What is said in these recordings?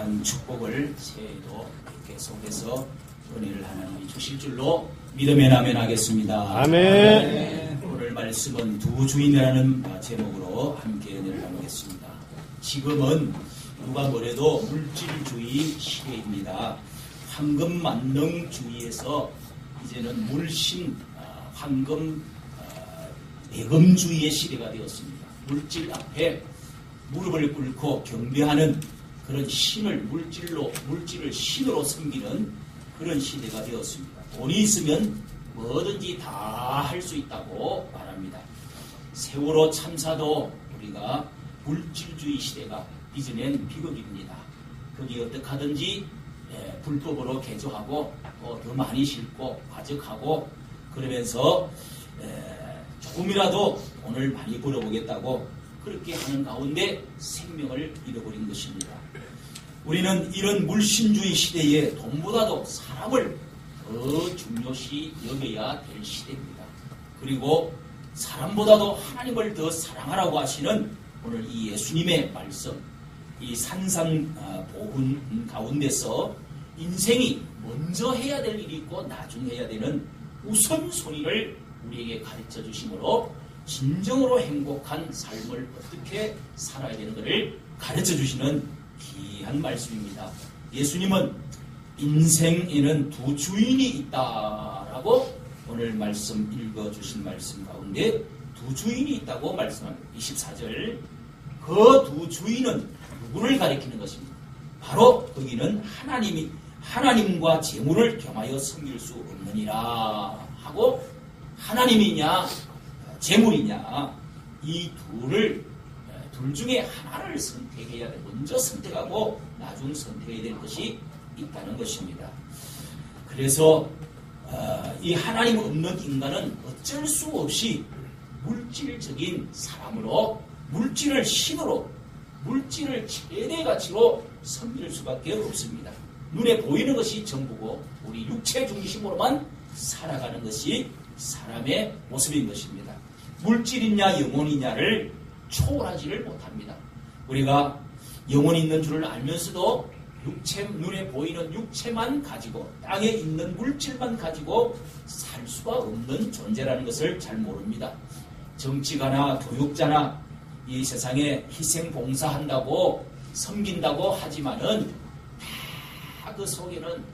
거룩한 축복을 새해에도 계속해서 은혜를 하나님이 주실 줄로 믿음에 아멘하겠습니다. 아멘. 오늘 말씀은 두 주인이라는 제목으로 함께 은혜를 나누겠습니다. 지금은 누가 뭐래도 물질주의 시대입니다. 황금 만능주의에서 이제는 물신 황금 대금주의의 시대가 되었습니다. 물질 앞에 무릎을 꿇고 경배하는 그런 신을 물질을 신으로 섬기는 그런 시대가 되었습니다. 돈이 있으면 뭐든지 다 할 수 있다고 말합니다. 세월호 참사도 우리가 물질주의 시대가 빚어낸 비극입니다. 거기 어떻게 하든지 불법으로 개조하고 더 많이 싣고 과적하고 그러면서 조금이라도 돈을 많이 벌어보겠다고 그렇게 하는 가운데 생명을 잃어버린 것입니다. 우리는 이런 물신주의 시대에 돈보다도 사람을 더 중요시 여겨야 될 시대입니다. 그리고 사람보다도 하나님을 더 사랑하라고 하시는 오늘 이 예수님의 말씀, 이 산상보훈 가운데서 인생이 먼저 해야 될 일이 있고 나중에 해야 되는 우선순위를 우리에게 가르쳐 주심으로 진정으로 행복한 삶을 어떻게 살아야 되는 것을 가르쳐 주시는 귀한 말씀입니다. 예수님은 인생에는 두 주인이 있다라고 오늘 말씀 읽어주신 말씀 가운데 두 주인이 있다고 말씀합니다. 24절 그 두 주인은 누구를 가리키는 것입니다. 바로 거기는 하나님과 재물을 겸하여 섬길 수 없느니라 하고 하나님이냐 재물이냐 이 둘 중에 하나를 선택해야 돼. 먼저 선택하고 나중 선택해야 될 것이 있다는 것입니다. 그래서 이 하나님 없는 인간은 어쩔 수 없이 물질적인 사람으로 물질을 신으로 물질을 최대 가치로 섬길 수밖에 없습니다. 눈에 보이는 것이 전부고 우리 육체 중심으로만 살아가는 것이 사람의 모습인 것입니다. 물질이냐 영혼이냐를 초월하지를 못합니다. 우리가 영혼이 있는 줄을 알면서도 눈에 보이는 육체만 가지고 땅에 있는 물질만 가지고 살 수가 없는 존재라는 것을 잘 모릅니다. 정치가나 교육자나 이 세상에 희생봉사한다고 섬긴다고 하지만은 다 그 속에는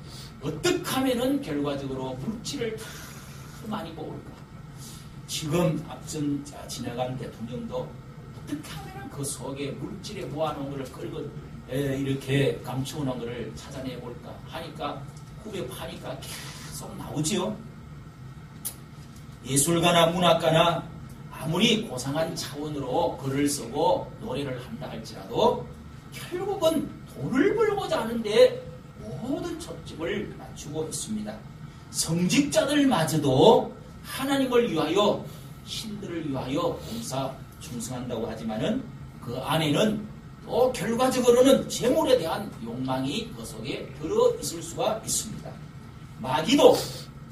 어떻게 하면은 결과적으로 물질을 다 많이 모을까. 지금 앞선 지나간 대통령도 어떻게 하면 그 속에 물질에 모아놓은 것을 끌고 이렇게 감추어놓은 것을 찾아내볼까 하니까 후배 파니까 계속 나오지요. 예술가나 문학가나 아무리 고상한 차원으로 글을 쓰고 노래를 한다 할지라도 결국은 돈을 벌고자 하는데 모든 초점을 맞추고 있습니다. 성직자들마저도 하나님을 위하여 신들을 위하여 봉사 충성한다고 하지만은 그 안에는 또 결과적으로는 재물에 대한 욕망이 그 속에 들어있을 수가 있습니다. 마귀도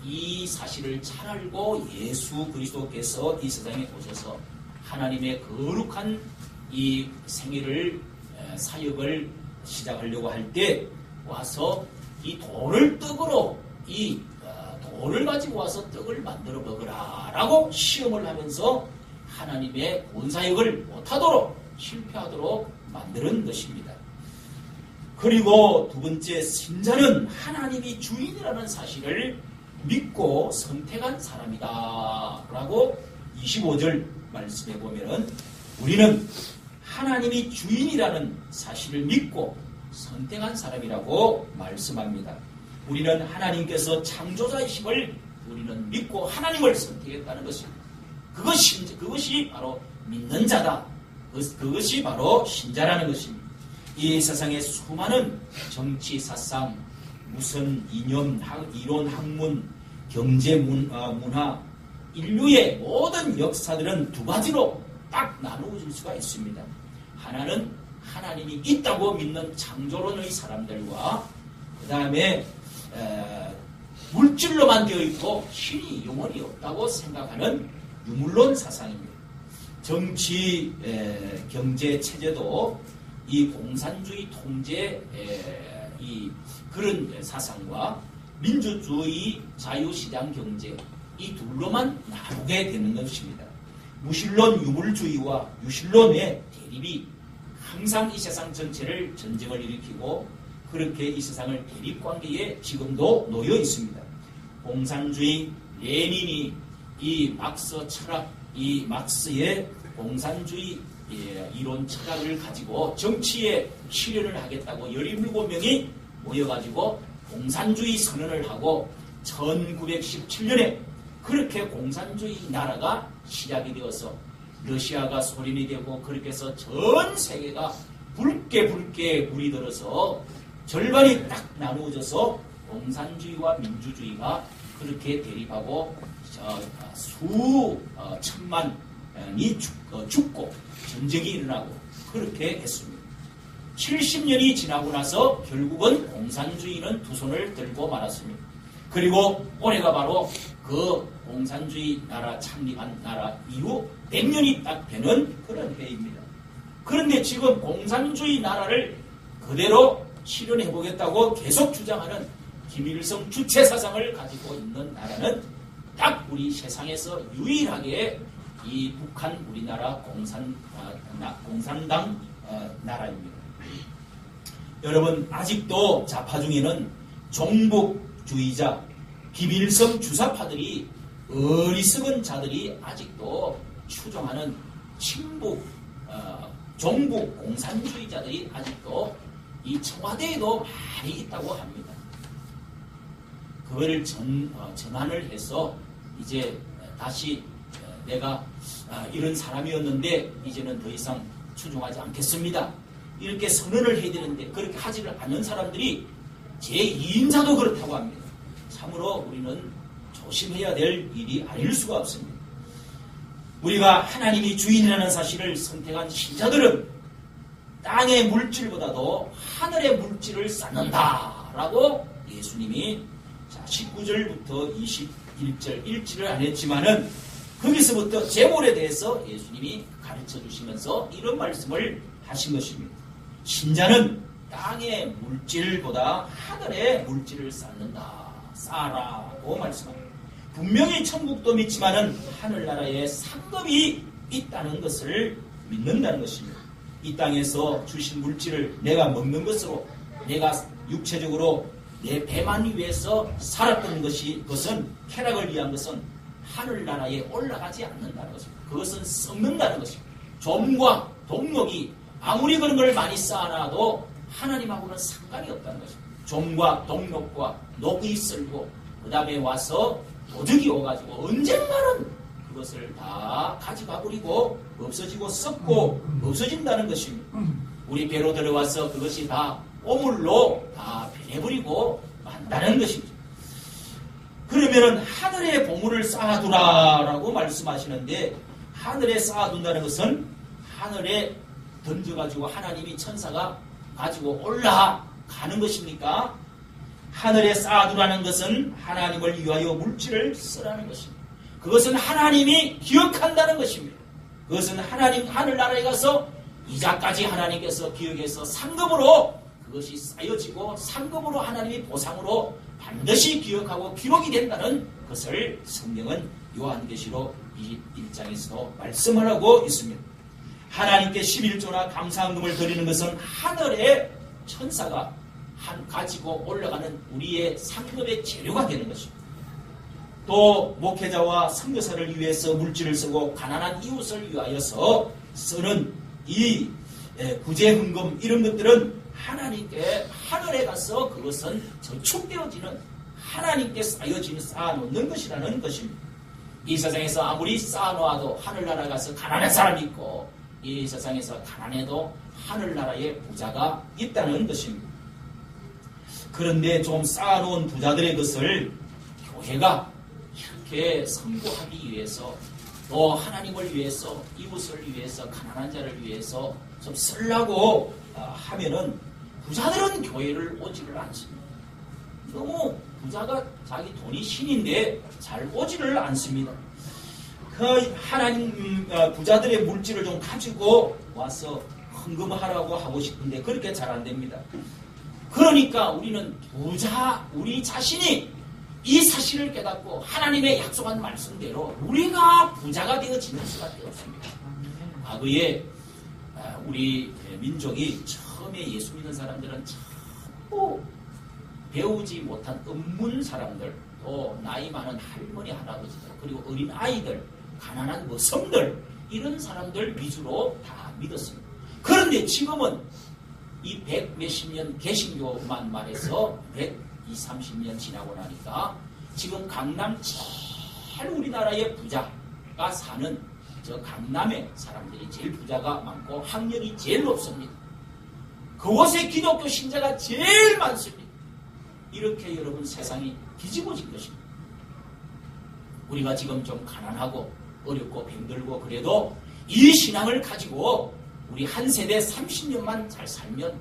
이 사실을 잘 알고 예수 그리스도께서 이 세상에 오셔서 하나님의 거룩한 이 생애를 사역을 시작하려고 할 때 와서 이 돌을 떡으로 이 돌을 가지고 와서 떡을 만들어 먹으라 라고 시험을 하면서 하나님의 본사역을 못하도록 실패하도록 만드는 것입니다. 그리고 두 번째 신자는 하나님이 주인이라는 사실을 믿고 선택한 사람이다 라고 25절 말씀해 보면은 우리는 하나님이 주인이라는 사실을 믿고 선택한 사람이라고 말씀합니다. 우리는 하나님께서 창조자이심을 우리는 믿고 하나님을 선택했다는 것입니다. 그것이 바로 믿는 자다. 그것이 바로 신자라는 것입니다. 이 세상의 수많은 정치, 사상, 무슨 이념, 이론, 학문, 경제, 문화, 인류의 모든 역사들은 두 가지로 딱 나누어질 수가 있습니다. 하나는 하나님이 있다고 믿는 창조론의 사람들과 그 다음에 물질로만 되어 있고 신이 영혼이 없다고 생각하는 유물론 사상입니다. 정치, 경제 체제도 이 공산주의 통제 이 그런 사상과 민주주의 자유시장 경제 이 둘로만 나누게 되는 것입니다. 무신론 유물주의와 유신론의 대립이 항상 이 세상 전체를 전쟁을 일으키고 그렇게 이 세상을 대립관계에 지금도 놓여 있습니다. 공산주의 레닌이 이 막스 철학, 이 막스의 공산주의 이론 철학을 가지고 정치에 실현을 하겠다고 17명이 모여가지고 공산주의 선언을 하고 1917년에 그렇게 공산주의 나라가 시작이 되어서 러시아가 소련이 되고 그렇게 해서 전 세계가 붉게 물이 들어서 절반이 딱 나누어져서 공산주의와 민주주의가 그렇게 대립하고 수천만이 죽고 전쟁이 일어나고 그렇게 했습니다. 70년이 지나고 나서 결국은 공산주의는 두 손을 들고 말았습니다. 그리고 올해가 바로 그 공산주의 나라 창립한 나라 이후 100년이 딱 되는 그런 해입니다. 그런데 지금 공산주의 나라를 그대로 실현해보겠다고 계속 주장하는 김일성 주체 사상을 가지고 있는 나라는 딱 우리 세상에서 유일하게 이 북한 우리나라 공산당 나라입니다. 여러분 아직도 좌파 중에는 종북주의자 김일성 주사파들이 어리석은 자들이 아직도 추종하는 친북 종북 공산주의자들이 아직도 이 청와대에도 많이 있다고 합니다. 그거를 전환을 해서 이제 다시 내가 이런 사람이었는데 이제는 더 이상 추종하지 않겠습니다. 이렇게 선언을 해야 되는데 그렇게 하지를 않는 사람들이 제2인자도 그렇다고 합니다. 참으로 우리는 조심해야 될 일이 아닐 수가 없습니다. 우리가 하나님이 주인이라는 사실을 선택한 신자들은 땅의 물질보다도 하늘의 물질을 쌓는다라고 예수님이 19절부터 21절 일치를 안 했지만은 거기서부터 재물에 대해서 예수님이 가르쳐 주시면서 이런 말씀을 하신 것입니다. 신자는 땅의 물질보다 하늘의 물질을 쌓아라고 말씀합니다. 분명히 천국도 믿지만은 하늘나라에 상급이 있다는 것을 믿는다는 것입니다. 이 땅에서 주신 물질을 내가 먹는 것으로 내가 육체적으로 내 배만 위해서 살았던 그것은 쾌락을 위한 것은 하늘나라에 올라가지 않는다는 것입니다. 그것은 썩는다는 것입니다. 좀과 동력이 아무리 그런 걸 많이 쌓아놔도 하나님하고는 상관이 없다는 것입니다. 좀과 동력과 녹이 썰고 그 다음에 와서 도둑이 오가지고 언젠가는 그것을 다 가져가 버리고 없어지고 썩고 없어진다는 것입니다. 우리 배로 들어와서 그것이 다 오물로 다 변해버리고 만다는 것입니다. 그러면은 하늘에 보물을 쌓아두라라고 말씀하시는데 하늘에 쌓아둔다는 것은 하늘에 던져가지고 하나님이 천사가 가지고 올라가는 것입니까? 하늘에 쌓아두라는 것은 하나님을 위하여 물질을 쓰라는 것입니다. 그것은 하나님이 기억한다는 것입니다. 그것은 하나님 하늘나라에 가서 이자까지 하나님께서 기억해서 상급으로 그것이 쌓여지고 상급으로 하나님이 보상으로 반드시 기억하고 기록이 된다는 것을 성경은 요한계시록 21장에서도 말씀하고 있습니다. 하나님께 11조나 감사헌금을 드리는 것은 하늘의 천사가 가지고 올라가는 우리의 상급의 재료가 되는 것입니다. 또 목회자와 선교사를 위해서 물질을 쓰고 가난한 이웃을 위하여서 쓰는 이 구제헌금 이런 것들은 하나님께 하늘에 가서 그것은 저축되어지는 하나님께 쌓아놓는 것이라는 것입니다. 이 세상에서 아무리 쌓아놓아도 하늘나라 가서 가난한 사람이 있고 이 세상에서 가난해도 하늘나라에 부자가 있다는 것입니다. 그런데 좀 쌓아놓은 부자들의 것을 교회가 이렇게 선교하기 위해서 또 하나님을 위해서 이웃을 위해서 가난한 자를 위해서 좀 쓰려고 하면은 부자들은 교회를 오지를 않습니다. 너무 부자가 자기 돈이 신인데 잘 오지를 않습니다. 그 하나님 부자들의 물질을 좀 가지고 와서 헌금하라고 하고 싶은데 그렇게 잘 안 됩니다. 그러니까 우리는 우리 자신이 이 사실을 깨닫고 하나님의 약속한 말씀대로 우리가 부자가 되어지는 수밖에 없습니다. 과거에 우리 민족이 처음에 예수 믿는 사람들은 전부 배우지 못한 은문 사람들, 또 나이 많은 할머니, 할아버지들, 그리고 어린 아이들, 가난한 머슴들, 이런 사람들 위주로 다 믿었습니다. 그런데 지금은 이 100 몇십 년 개신교만 말해서 120, 30년 지나고 나니까 지금 강남 제일 우리나라의 부자가 사는 저 강남의 사람들이 제일 부자가 많고 학력이 제일 높습니다. 그곳에 기독교 신자가 제일 많습니다. 이렇게 여러분 세상이 뒤집어진 것입니다. 우리가 지금 좀 가난하고 어렵고 병들고 그래도 이 신앙을 가지고 우리 한 세대 30년만 잘 살면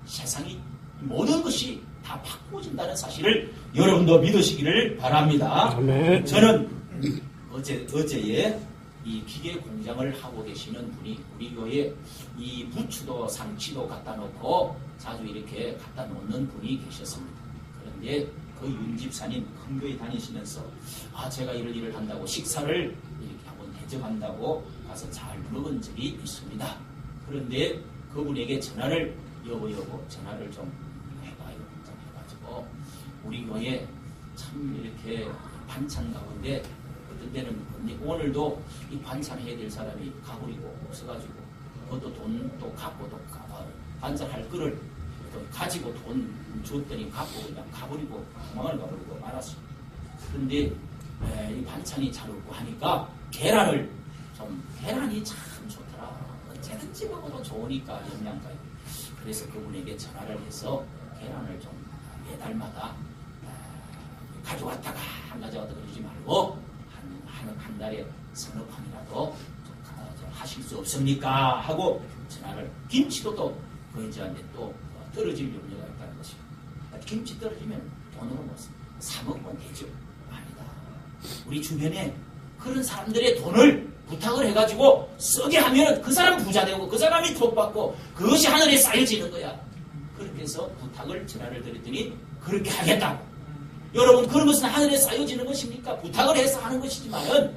세상이 모든 것이 다 바꾸어진다는 사실을 여러분도 믿으시기를 바랍니다. 아멘. 저는 어제에 이 기계 공장을 하고 계시는 분이 우리 교회에 이 부추도 상치도 갖다 놓고 자주 이렇게 갖다 놓는 분이 계셨습니다. 그런데 그 윤집사님 큰 교회 다니시면서 제가 이런 일을 한다고 식사를 이렇게 한번 대접한다고 가서 잘 먹은 적이 있습니다. 그런데 그분에게 전화를 여보 전화를 좀 해봐요. 좀 해가지고 우리 교회 참 이렇게 반찬 가운데 어떤 때는 오늘도 이 반찬 해야 될 사람이 가버리고 없어가지고 그것도 돈도 갖고 또 반찬 할 거를 또 가지고 돈 줬더니 갖고 그냥 가버리고 도망을 가버리고 말았어요. 그런데 이 반찬이 잘 없고 하니까 계란이 참 좋더라. 언제든지 먹어도 좋으니까 영양가. 그래서 그분에게 전화를 해서 계란을 좀 매달마다 가져왔다가 안 가져왔다가 그러지 말고 한 달에 서너 판이라도 하실 수 없습니까? 하고 전화를. 김치도 또 거저한테 또 떨어질 염려가 있다는 것입니다. 김치 떨어지면 돈으로 사 먹으면 되죠. 아니다. 우리 주변에 그런 사람들의 돈을 부탁을 해가지고 쓰게 하면 그 사람 부자 되고 그 사람이 복 받고 그것이 하늘에 쌓여지는 거야. 그렇게 해서 전화를 드렸더니 그렇게 하겠다고. 여러분, 그런 것은 하늘에 쌓여지는 것입니까? 부탁을 해서 하는 것이지만은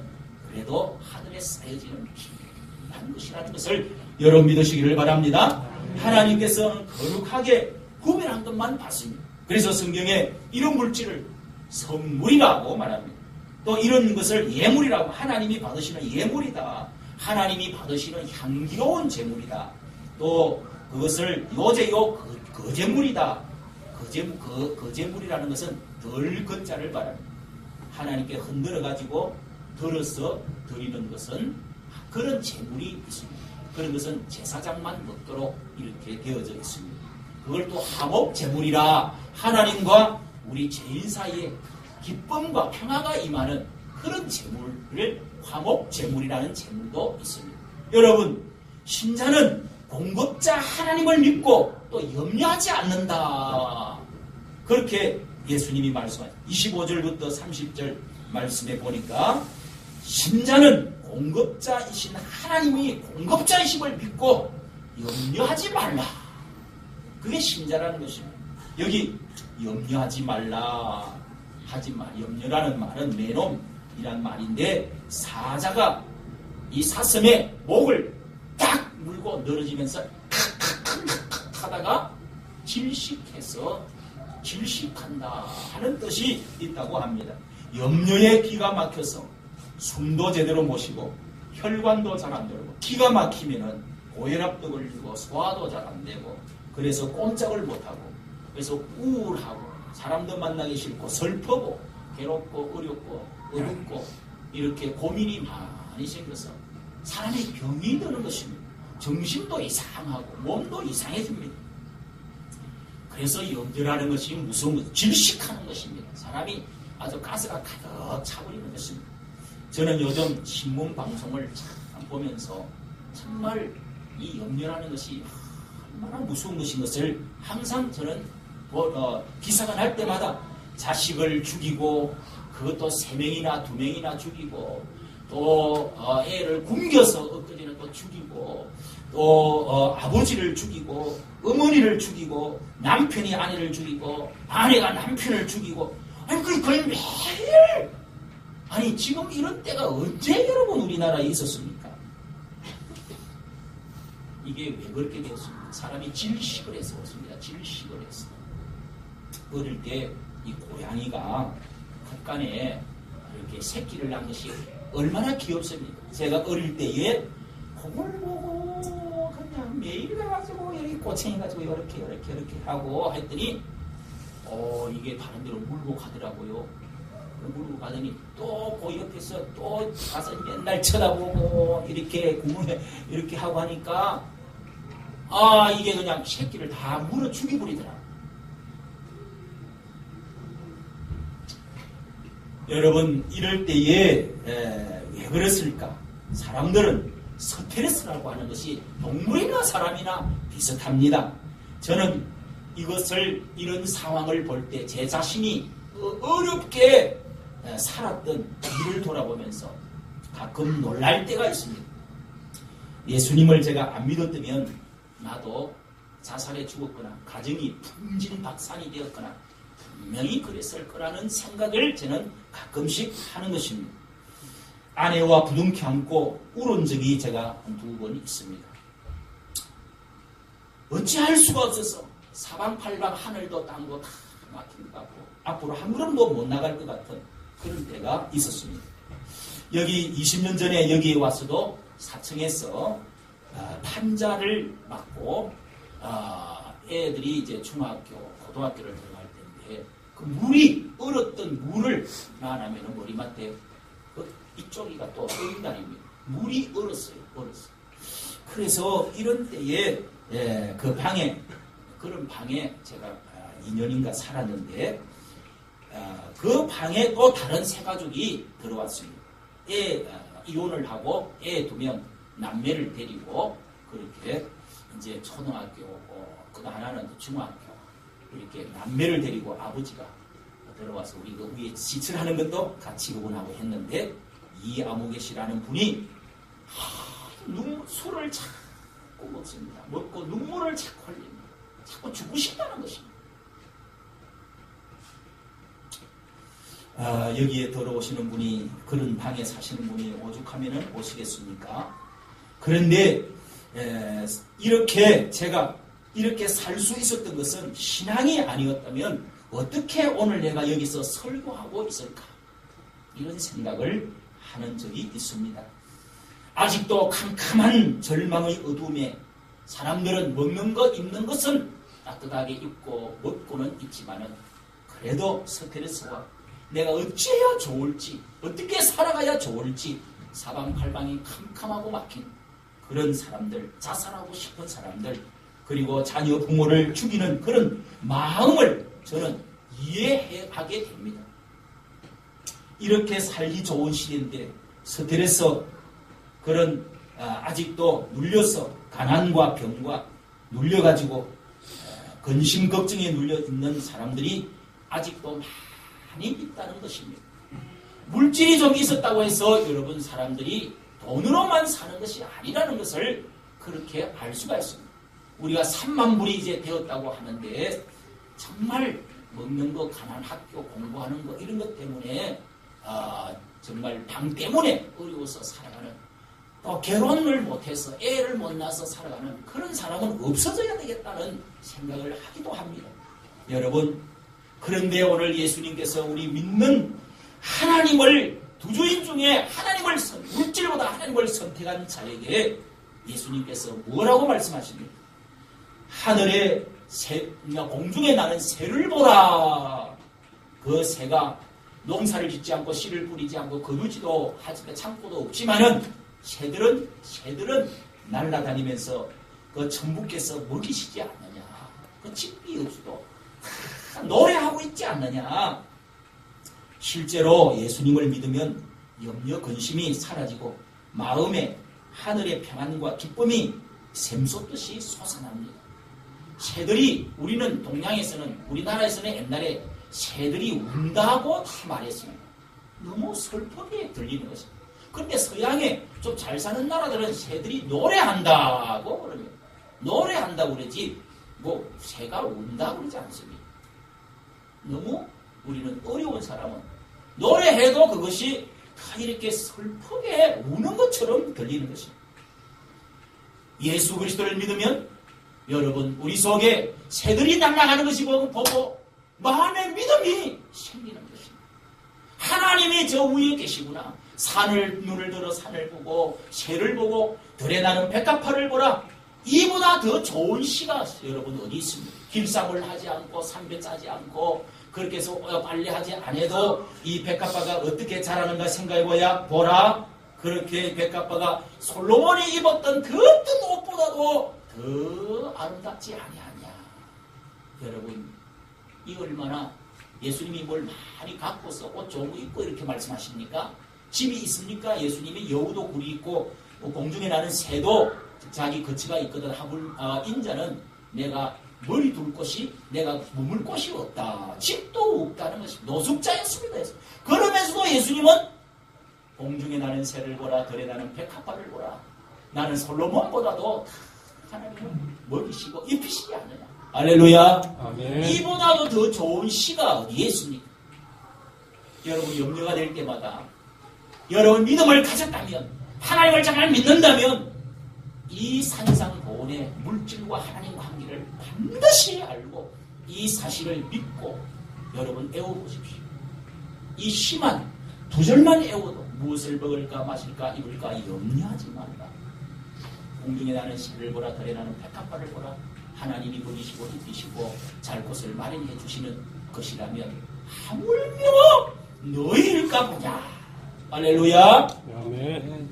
그래도 하늘에 쌓여지는 귀한 것이라는 것을 여러분 믿으시기를 바랍니다. 하나님께서는 거룩하게 구별한 것만 받습니다. 그래서 성경에 이런 물질을 선물이라고 말합니다. 또 이런 것을 예물이라고, 하나님이 받으시는 예물이다. 하나님이 받으시는 향기로운 제물이다. 또 그것을 요제요 거제물이다. 거제물이라는 것은 덜 건자를 말합니다. 하나님께 흔들어가지고 덜어서 드리는 것은 그런 제물이 있습니다. 그런 것은 제사장만 먹도록 이렇게 되어져 있습니다. 그걸 또 화목 제물이라, 하나님과 우리 죄인 사이에 기쁨과 평화가 임하는 그런 제물을 화목 제물이라는 제물도 있습니다. 여러분, 신자는 공급자 하나님을 믿고 또 염려하지 않는다. 그렇게 예수님이 말씀하신 25절부터 30절 말씀에 보니까 신자는 공급자이신 하나님이 공급자이심을 믿고 염려하지 말라. 그게 신자라는 것입니다. 여기 염려하지 말라, 염려라는 말은 매놈이란 말인데, 사자가 이 사슴의 목을 딱 물고 늘어지면서 칵칵칵 하다가 질식한다 하는 뜻이 있다고 합니다. 염려에 기가 막혀서 숨도 제대로 못 쉬고 혈관도 잘 안 돌고, 기가 막히면은 고혈압도 걸리고 소화도 잘 안 되고, 그래서 꼼짝을 못하고, 그래서 우울하고 사람도 만나기 싫고 슬프고 괴롭고 어렵고 어둡고 이렇게 고민이 많이 생겨서 사람이 병이 드는 것입니다. 정신도 이상하고 몸도 이상해집니다. 그래서 염려라는 것이 무서운 것, 질식하는 것입니다. 사람이 아주 가스가 가득 차버리는 것입니다. 저는 요즘 신문 방송을 참 보면서 정말 이 염려라는 것이 얼마나 무서운 것인 것을 항상 저는 기사가 날 때마다 자식을 죽이고, 그것도 3명이나 2명이나 죽이고, 또 애를 굶겨서 엊그제는 또 죽이고, 또 아버지를 죽이고 어머니를 죽이고 남편이 아내를 죽이고 아내가 남편을 죽이고 아니 그걸 매일 아니 지금 이런 때가 언제 여러분 우리나라에 있었습니까? 이게 왜 그렇게 되었습니까? 사람이 질식을 해서 그렇습니다. 질식을 해서 어릴 때 이 고양이가 흙간에 이렇게 새끼를 낳은 것이 얼마나 귀엽습니까? 제가 어릴 때에 그걸 보고 그냥 매일 가가지고 이렇게 꼬챙이가지고 이렇게 하고 했더니 이게 다른 데로 물고 가더라고요. 물고 가더니 또 그 옆에서 또 가서 맨날 쳐다보고 이렇게 구멍에 이렇게 하고 하니까 이게 그냥 새끼를 다 물어 죽여버리더라. 여러분 이럴 때에 왜 그랬을까? 사람들은 스트레스라고 하는 것이 동물이나 사람이나 비슷합니다. 저는 이런 상황을 볼 때 제 자신이 어렵게 살았던 일을 돌아보면서 가끔 놀랄 때가 있습니다. 예수님을 제가 안 믿었다면 나도 자살해 죽었거나 가정이 풍진박산이 되었거나 분명히 그랬을 거라는 생각을 저는 가끔씩 하는 것입니다. 아내와 부둥켜 안고 울은 적이 제가 한 2번 있습니다. 어찌할 수가 없어서 사방팔방 하늘도 땅도 다 막힌 것 같고 앞으로 한 걸음도 못 나갈 것 같은 그런 때가 있었습니다. 여기 20년 전에 여기에 와서도 사청에서 판자를 맞고 애들이 이제 중학교, 고등학교를 들어갈 때인데 그 물이 얼었던 물을 나가면 머리맡에 이쪽이가 또 떠있다입니다. 물이 얼었어요. 그래서 이런 때에 그 방에 그런 방에 제가 2년인가 살았는데 그 방에 또 다른 세 가족이 들어왔습니다. 이혼을 하고 애 2명 남매를 데리고 그렇게 이제 초등학교 그 하나는 중학교 이렇게 남매를 데리고 아버지가 들어와서 우리 그 위에 지출하는 것도 같이 그분하고 했는데 이아무개 씨라는 분이 술을 자꾸 먹습니다. 먹고 눈물을 자꾸 흘립니다. 자꾸 죽고 싶다는 것입니다. 여기에 들어오시는 분이 그런 방에 사시는 분이 오죽하면 오시겠습니까? 그런데 이렇게 제가 이렇게 살 수 있었던 것은 신앙이 아니었다면 어떻게 오늘 내가 여기서 설교하고 있을까? 이런 생각을 하는 적이 있습니다. 아직도 캄캄한 절망의 어둠에 사람들은 먹는 것, 입는 것은 따뜻하게 입고 먹고는 있지만은 그래도 스트레스와 내가 어찌해야 좋을지, 어떻게 살아가야 좋을지 사방팔방이 캄캄하고 막힌 그런 사람들, 자살하고 싶은 사람들, 그리고 자녀 부모를 죽이는 그런 마음을 저는 이해하게 됩니다. 이렇게 살기 좋은 시대인데 스트레스 그런 아직도 눌려서 가난과 병과 눌려가지고 근심 걱정에 눌려 있는 사람들이 아직도 많이 있다는 것입니다. 물질이 좀 있었다고 해서 여러분 사람들이 돈으로만 사는 것이 아니라는 것을 그렇게 알 수가 있습니다. 우리가 3만 불이 이제 되었다고 하는데 정말 먹는 거, 가난 학교 공부하는 거 이런 것 때문에 정말 방 때문에 어려워서 살아가는 또 결혼을 못해서 애를 못 낳아서 살아가는 그런 사람은 없어져야 되겠다는 생각을 하기도 합니다. 여러분 그런데 오늘 예수님께서 우리 믿는 하나님을 두 주인 중에 하나님을 물질보다 하나님을 선택한 자에게 예수님께서 뭐라고 말씀하십니까? 하늘에 공중에 나는 새를 보라. 그 새가 농사를 짓지 않고 씨를 뿌리지 않고 거두지도 하지만 창고도 없지만은 새들은 날아다니면서 그 천부께서 먹이시지 않느냐. 그 집이 없어도 노래하고 있지 않느냐. 실제로 예수님을 믿으면 염려 근심이 사라지고 마음에 하늘의 평안과 기쁨이 샘솟듯이 솟아납니다. 새들이 우리는 동양에서는 우리나라에서는 옛날에 새들이 운다고 다 말했습니다. 너무 슬프게 들리는 것입니다. 그런데 서양에 좀 잘 사는 나라들은 새들이 노래한다고 그러면 노래한다고 그러지 뭐 새가 운다고 그러지 않습니다. 너무 우리는 어려운 사람은 노래해도 그것이 다 이렇게 슬프게 우는 것처럼 들리는 것입니다. 예수 그리스도를 믿으면 여러분 우리 속에 새들이 날아가는 것이 보고 마음의 믿음이 생기는 것입니다. 하나님이 저 위에 계시구나. 눈을 들어 산을 보고 새를 보고 들에 나는 백합화를 보라. 이보다 더 좋은 시가 여러분 어디 있습니까? 길쌈을 하지 않고 삼배 짜지 않고 그렇게 해서 빨리 하지 않아도 이 백합화가 어떻게 자라는가 생각해보야 보라. 그렇게 백합화가 솔로몬이 입었던 그 어떤 옷보다도 더 아름답지 아니하냐. 여러분 이 얼마나 예수님이 뭘 많이 갖고서 옷 좋은 거 입고 이렇게 말씀하십니까? 집이 있습니까? 예수님이 여우도 굴이 있고 공중에 나는 새도 자기 거처가 있거든. 인자는 내가 머리 둘 곳이 내가 머물 곳이 없다. 집도 없다는 것이 노숙자였습니다. 그러면서도 예수님은 공중에 나는 새를 보라 들에 나는 백합화를 보라. 나는 솔로몬보다도 하나님은 먹이시고 입히시지 않느냐. 할렐루야. 아멘. 이보다도 더 좋은 시가 어디에 있습니까? 여러분 염려가 될 때마다 여러분 믿음을 가졌다면 하나님을 정말 믿는다면 이 산상보온의 물질과 하나님 관계를 반드시 알고 이 사실을 믿고 여러분 애워보십시오. 이 시만 두 절만 애워도 무엇을 먹을까 마실까 입을까 염려하지 말라. 공중에 나는 새를 보라 들에 나는 백합화를 보라. 하나님이 먹이시고 입히시고 잘 곳을 마련해 주시는 것이라면 하물며 너희일까 보냐. 할렐루야. 아멘.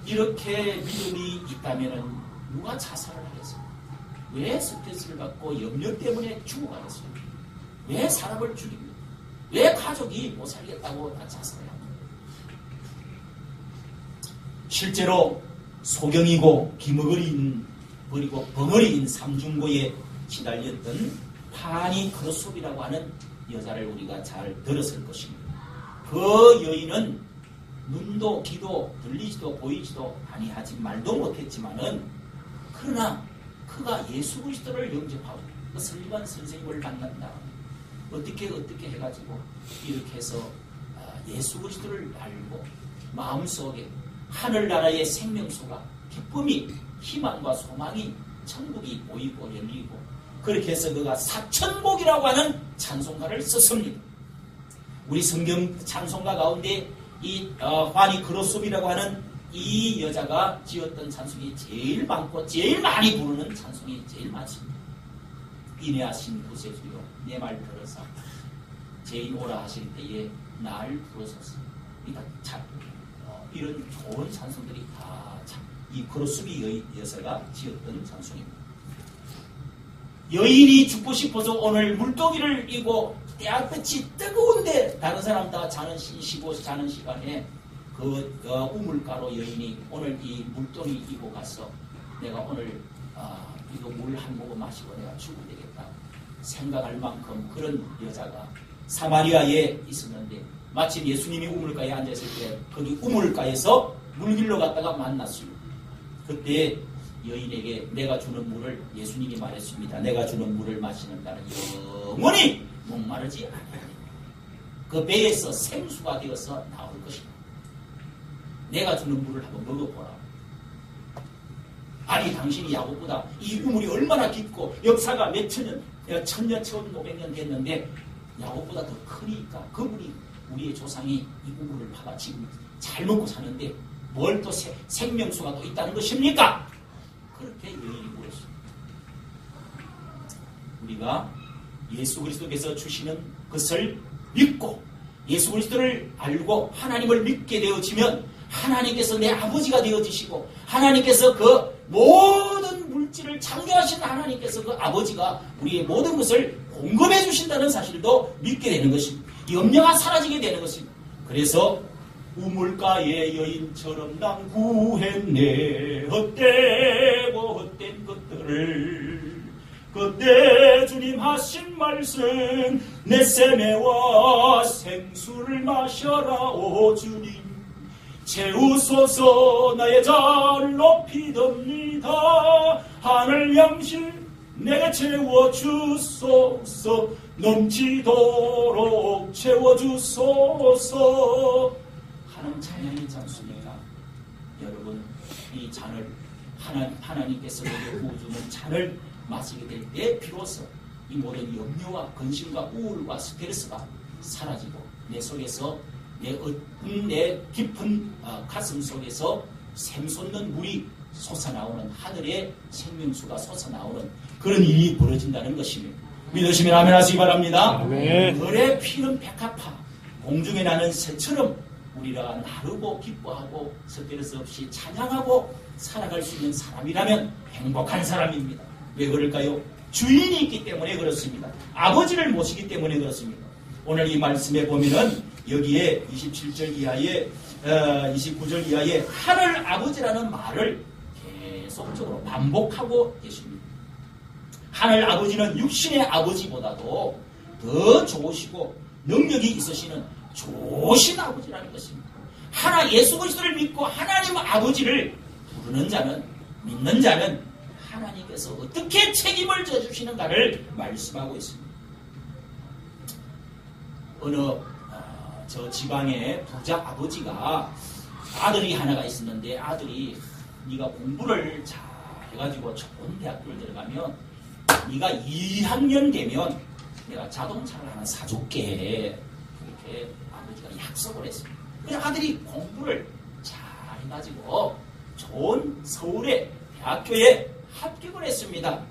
이렇게 믿음이 있다면 누가 자살을 하겠습니까? 왜 스트레스를 받고 염려 때문에 죽어가겠습니까? 왜 사람을 죽입니까? 왜 가족이 못 살겠다고 다 자살을 합니까? 실제로 소경이고 기머거리인 그리고 벙어리인 삼중고에 시달렸던 파니 크로스비라고 하는 여자를 우리가 잘 들었을 것입니다. 그 여인은 눈도 귀도 들리지도 보이지도 아니하지 말도 못했지만은 그러나 그가 예수 그리스도를 영접하고 그 설립한 선생님을 만난다. 어떻게 해가지고 이렇게 해서 예수 그리스도를 알고 마음속에 하늘나라의 생명수가 기쁨이 희망과 소망이 천국이 보이고 열리고 그렇게 해서 그가 사천곡이라고 하는 찬송가를 썼습니다. 우리 성경 찬송가 가운데 이 파니 크로스비라고 하는 이 여자가 지었던 찬송이 제일 많고 제일 많이 부르는 찬송이 제일 많습니다. 인내하신 구세주여 내 말 들어서 죄인 오라 하실 때에 날 부르소서. 이런 좋은 찬송들이 다 이 크로스비 여사가 지었던 찬송입니다. 여인이 죽고 싶어서 오늘 물동이를 이고 때앗볕이 뜨거운데 다른 사람 다 쉬고 자는 시간에 그 우물가로 여인이 오늘 이 물동이 이고 가서 내가 오늘 이거 물 한 모금 마시고 내가 죽으면 되겠다 생각할 만큼 그런 여자가 사마리아에 있었는데 마침 예수님이 우물가에 앉아있을 때 거기 우물가에서 물길로 갔다가 만났습니다. 그때 여인에게 내가 주는 물을 예수님이 말했습니다. 내가 주는 물을 마시는 자는 영원히 목마르지 아니하리라. 그 배에서 생수가 되어서 나올 것이다. 내가 주는 물을 한번 먹어보라. 아니 당신이 야곱보다 이 우물이 얼마나 깊고 역사가 몇 천년, 1000년, 1500년 됐는데 야곱보다 더 크니까 그분이 우리의 조상이 이 우물을 파가 지금 잘 먹고 사는데 뭘 또 생명수가 또 있다는 것입니까? 그렇게 여인이 물었습니다. 우리가 예수 그리스도께서 주시는 것을 믿고 예수 그리스도를 알고 하나님을 믿게 되어지면 하나님께서 내 아버지가 되어지시고 하나님께서 그 모든 물질을 창조하신 하나님께서 그 아버지가 우리의 모든 것을 공급해 주신다는 사실도 믿게 되는 것입니다. 염려가 사라지게 되는 것입니다. 그래서 우물가의 여인처럼 난 구했네 헛되고 헛된 것들을 그때 주님 하신 말씀 내 세매와 생수를 마셔라 오 주님 채우소서 나의 자를 높이덥니다. 하늘 양식 내게 채워주소서. 넘치도록 채워주소서 하는 찬양이지 않습니까? 여러분, 이 잔을 하나님께서 내게 부어주는 잔을 마시게 될 때 비로소 이 모든 염려와 근심과 우울과 스트레스가 사라지고 내 속에서 내 깊은 가슴 속에서 샘솟는 물이 솟아나오는, 하늘의 생명수가 솟아나오는 그런 일이 벌어진다는 것입니다. 믿으시면 아멘 하시기 바랍니다. 아멘. 들에 피는 백합화, 공중에 나는 새처럼 우리가 나르고 기뻐하고 스트레스 없이 찬양하고 살아갈 수 있는 사람이라면 행복한 사람입니다. 왜 그럴까요? 주인이 있기 때문에 그렇습니다. 아버지를 모시기 때문에 그렇습니다. 오늘 이 말씀에 보면은 여기에 27절 이하에 29절 이하에 하늘 아버지라는 말을 계속적으로 반복하고 계십니다. 하늘 아버지는 육신의 아버지보다도 더 좋으시고 능력이 있으시는 좋으신 아버지라는 것입니다. 하나 예수 그리스도를 믿고 하나님 아버지를 부르는 자는, 믿는 자는 하나님께서 어떻게 책임을 져주시는가를 말씀하고 있습니다. 어느 저 지방의 부자 아버지가 아들이 하나가 있었는데, 아들이 네가 공부를 잘 해가지고 좋은 대학교를 들어가면 네가 2학년 되면 내가 자동차를 하나 사줄게. 그렇게 아버지가 약속을 했습니다. 그래서 아들이 공부를 잘 해가지고 좋은 서울의 대학교에 합격을 했습니다.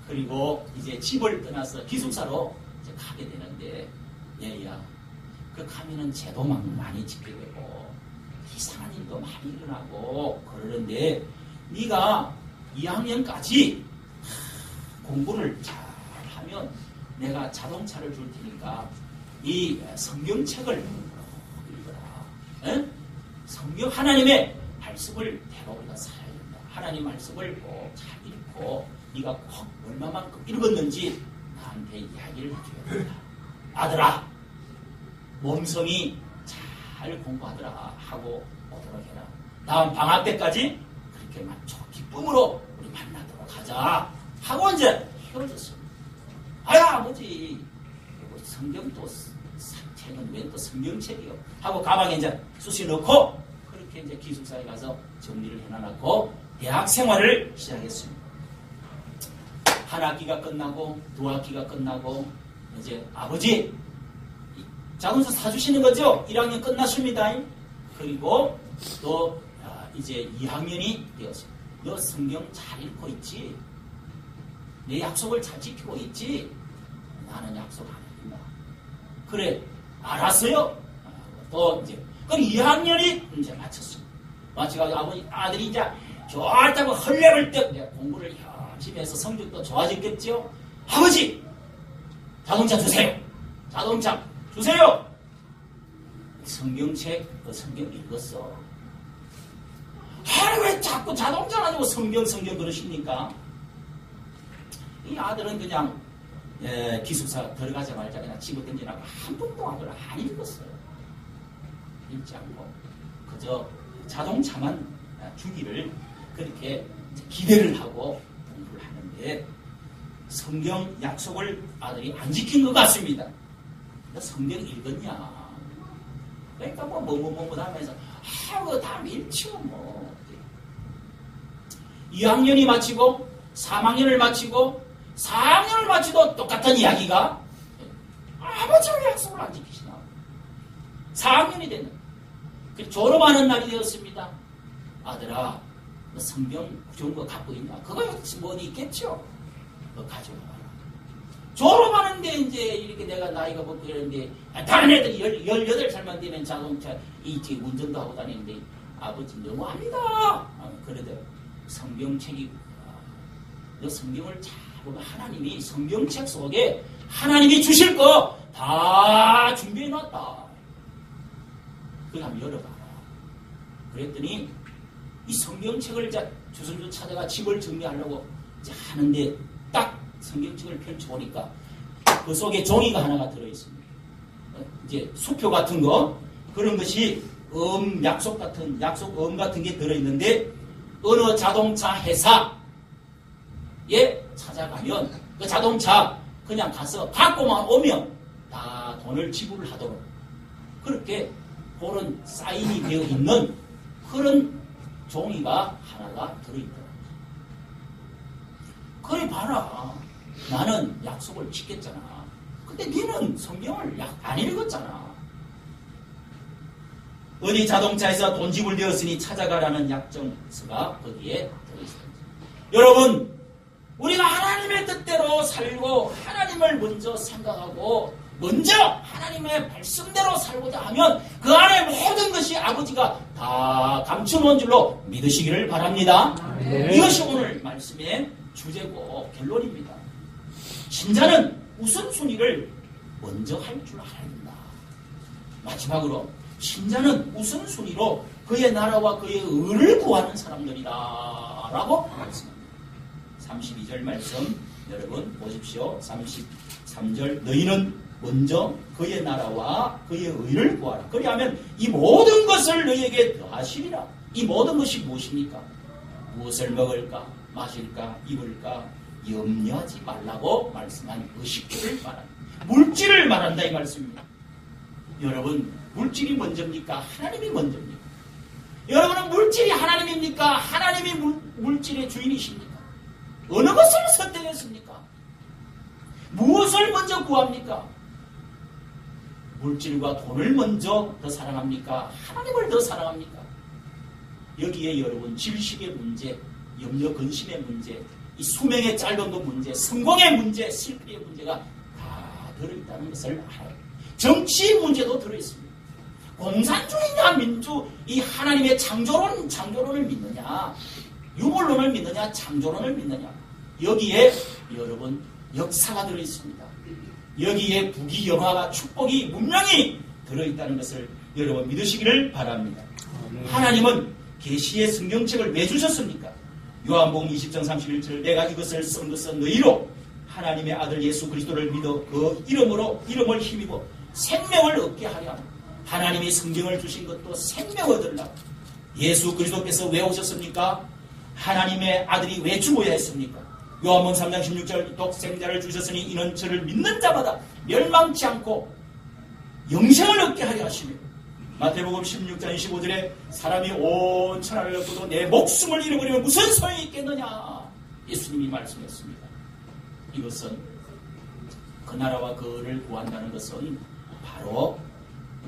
그리고 이제 집을 떠나서 기숙사로 이제 가게 되는데, 얘야, 그 가면은 죄도 많이 짓게 되고 이상한 일도 많이 일어나고 그러는데, 네가 2학년까지 공부를 잘 하면 내가 자동차를 줄 테니까 이 성경책을 읽어라. 에? 성경 하나님의 말씀을 대로 우리가 살아야 된다. 하나님 말씀을 꼭 잘 읽고 네가 꼭 얼마만큼 읽었는지 나한테 이야기를 해줘야 된다. 아들아, 몸성이 잘 공부하더라 하고 오도록 해라. 다음 방학 때까지 그렇게 기쁨으로 우리 만나도록 하자 하고 이제 헤어졌습니다. 아야 아버지, 성경도 책은 왜 또 성경책이요? 하고 가방에 이제 쑤시 넣고 그렇게 이제 기숙사에 가서 정리를 해놔놓고 대학 생활을 시작했습니다. 한 학기가 끝나고 두 학기가 끝나고 이제 아버지 자동차 사주시는 거죠? 1학년 끝났습니다. 그리고 또 이제 2학년이 되었습니다. 너 성경 잘 읽고 있지? 내 약속을 잘 지키고 있지? 나는 약속 안 해준다. 그래, 알았어요? 또 이제 그럼 2학년이 이제 마쳤습니다. 마치가지고 아들이 이제 좋았다고 헐레벌 떡 공부를 열심히 해서 성적도 좋아졌겠죠? 아버지! 자동차 주세요! 자동차 주세요! 성경책, 성경 읽었어. 아니, 왜 자꾸 자동차 가지고 성경 그러십니까? 이 아들은 그냥 기숙사 들어가자마자 그냥 집어 던지라고 한 번도 안 읽었어요. 읽지 않고 그저 자동차만 주기를 그렇게 기대를 하고 공부를 하는데, 성경 약속을 아들이 안 지킨 것 같습니다. 너 성경 읽었냐? 그러니까 뭐 하면서 그거 다 밀치고 뭐. 2학년이 마치고 3학년을 마치고 4학년을 마치도 똑같은 이야기가, 아버지가 약속을 안 지키시나. 4학년이 됐는데 졸업하는 날이 되었습니다. 아들아, 너 성경 좋은 거 갖고 있나? 그거 뭐 있겠죠? 너 가져와라. 졸업하는데 이제 이렇게 내가 나이가 먹고 이러는데, 다른 애들이 18살만 되면 자동차 운전도 하고 다니는데, 아버지 너무합니다. 그래도 성경책이, 너 성경을 잘 보면 하나님이 성경책 속에 하나님이 주실 거 다 준비해놨다. 그걸 한번 열어봐라. 그랬더니 이 성경책을 이제 주선주 찾아가 집을 정리하려고 이제 하는데, 딱 성경책을 펼쳐보니까 그 속에 종이가 하나가 들어있습니다. 이제 수표 같은 거, 그런 것이 약속 같은 게 들어있는데 어느 자동차 회사에 찾아가면 그 자동차 그냥 가서 갖고만 오면 다 돈을 지불을 하도록 그렇게 그런 사인이 되어 있는 그런 종이가 하나가 들어있더라. 그래 봐라. 나는 약속을 지켰잖아. 근데 니는 성경을 안 읽었잖아. 어디 자동차에서 돈 지불되었으니 찾아가라는 약정서가 거기에 들어있습니다. 여러분, 우리가 하나님의 뜻대로 살고 하나님을 먼저 생각하고 먼저 하나님의 말씀대로 살고자 하면 그 안에 모든 것이 아버지가 다 감춰놓은 줄로 믿으시기를 바랍니다. 네. 이것이 오늘 말씀의 주제고 결론입니다. 신자는 우선순위를 먼저 할 줄 알아야 된다. 마지막으로 신자는 우선순위로 그의 나라와 그의 의를 구하는 사람들이다 라고 말씀합니다. 32절 말씀 여러분 보십시오. 33절 너희는 먼저 그의 나라와 그의 의를 구하라. 그리하면 이 모든 것을 너희에게 더하시리라. 이 모든 것이 무엇입니까? 무엇을 먹을까? 마실까? 입을까? 염려하지 말라고 말씀한 의식들을 말합니다. 물질을 말한다 이 말씀입니다. 여러분 물질이 먼저입니까? 하나님이 먼저입니까? 여러분은 물질이 하나님입니까? 하나님이 물질의 주인이십니까? 어느 것을 선택했습니까? 무엇을 먼저 구합니까? 물질과 돈을 먼저 더 사랑합니까? 하나님을 더 사랑합니까? 여기에 여러분 질식의 문제, 염려 근심의 문제, 이 수명의 짧음도 문제, 성공의 문제, 실패의 문제가 다 들어있다는 것을 알아요. 정치 문제도 들어있습니다. 공산주의냐 민주, 이 하나님의 창조론을 믿느냐, 유물론을 믿느냐, 창조론을 믿느냐. 여기에 여러분 역사가 들어있습니다. 여기에 부귀영화가 축복이 분명히 들어있다는 것을 여러분 믿으시기를 바랍니다. 하나님은 계시의 성경책을 왜 주셨습니까? 요한복음 20장 31절 내가 이것을 쓴 것은 너희로 하나님의 아들 예수 그리스도를 믿어 그 이름을 힘입어 생명을 얻게 하려 하나님이 성경을 주신 것도 생명 얻으려고. 예수 그리스도께서 왜 오셨습니까? 하나님의 아들이 왜 죽어야 했습니까? 요한복음 3장 16절 독생자를 주셨으니 이는 저를 믿는 자마다 멸망치 않고 영생을 얻게 하려 하시며 마태복음 16장 25절에 사람이 온 천하를 얻고도 내 목숨을 잃어버리면 무슨 소용이 있겠느냐 예수님이 말씀했습니다. 이것은 그 나라와 그 의를 구한다는 것은 바로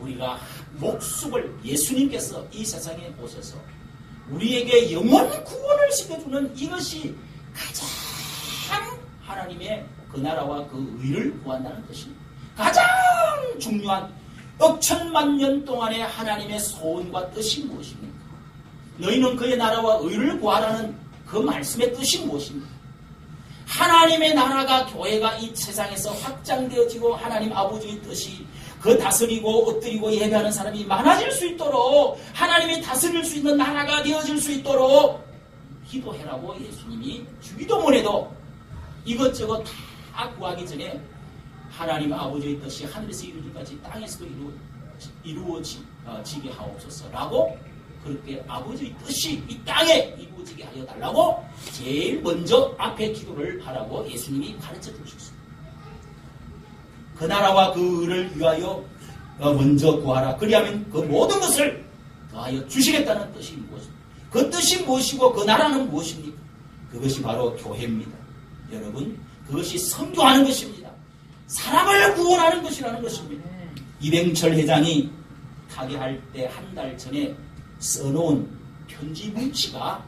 우리가 목숨을 예수님께서 이 세상에 오셔서 우리에게 영원 구원을 시켜주는 이것이 가장 하나님의 그 나라와 그 의를 구한다는 것입니다. 가장 중요한 억천만 년 동안의 하나님의 소원과 뜻이 무엇입니까? 너희는 그의 나라와 의를 구하라는 그 말씀의 뜻이 무엇입니까? 하나님의 나라가 교회가 이 세상에서 확장되어지고 하나님 아버지의 뜻이 그 다스리고 엎드리고 예배하는 사람이 많아질 수 있도록 하나님이 다스릴 수 있는 나라가 되어질 수 있도록 기도해라고 예수님이 주기도문에도 이것저것 다 구하기 전에 하나님 아버지의 뜻이 하늘에서 이루기까지 땅에서도 이루어지게 하옵소서라고 그렇게 아버지의 뜻이 이 땅에 이루어지게 하여 달라고 제일 먼저 앞에 기도를 하라고 예수님이 가르쳐 주셨습니다. 그 나라와 그 의를 위하여 먼저 구하라. 그리하면 그 모든 것을 더하여 주시겠다는 뜻이 무엇입니까? 그 뜻이 무엇이고 그 나라는 무엇입니까? 그것이 바로 교회입니다. 여러분 그것이 선교하는 것입니다. 사람을 구원하는 것이라는 것입니다. 이병철 회장이 타계할 때 한 달 전에 써놓은 편지 뭉치가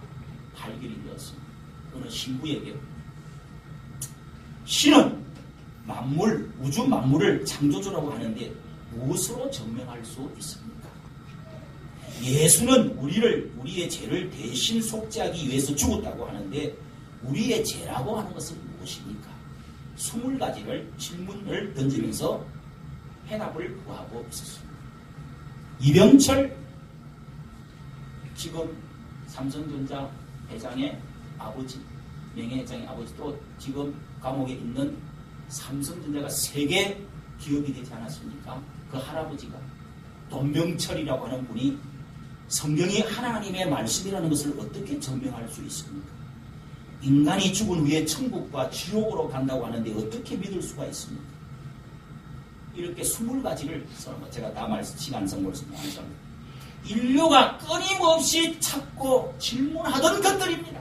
발견이 되었습니다. 어느 신부에게 신은 만물, 우주 만물을 창조주라고 하는데 무엇으로 증명할 수 있습니까? 예수는 우리의 죄를 대신 속죄하기 위해서 죽었다고 하는데 우리의 죄라고 하는 것은 무엇입니까? 20가지를 질문을 던지면서 해답을 구하고 있었습니다. 이병철 지금 삼성전자 회장의 아버지, 명예회장의 아버지 또 지금 감옥에 있는 삼성전자가 세계 기업이 되지 않았습니까? 그 할아버지가 돈병철이라고 하는 분이 성경이 하나님의 말씀이라는 것을 어떻게 증명할 수 있습니까? 인간이 죽은 후에 천국과 지옥으로 간다고 하는데 어떻게 믿을 수가 있습니까? 이렇게 20가지를 제가 다 시간상 말씀드립니다. 인류가 끊임없이 찾고 질문하던 것들입니다.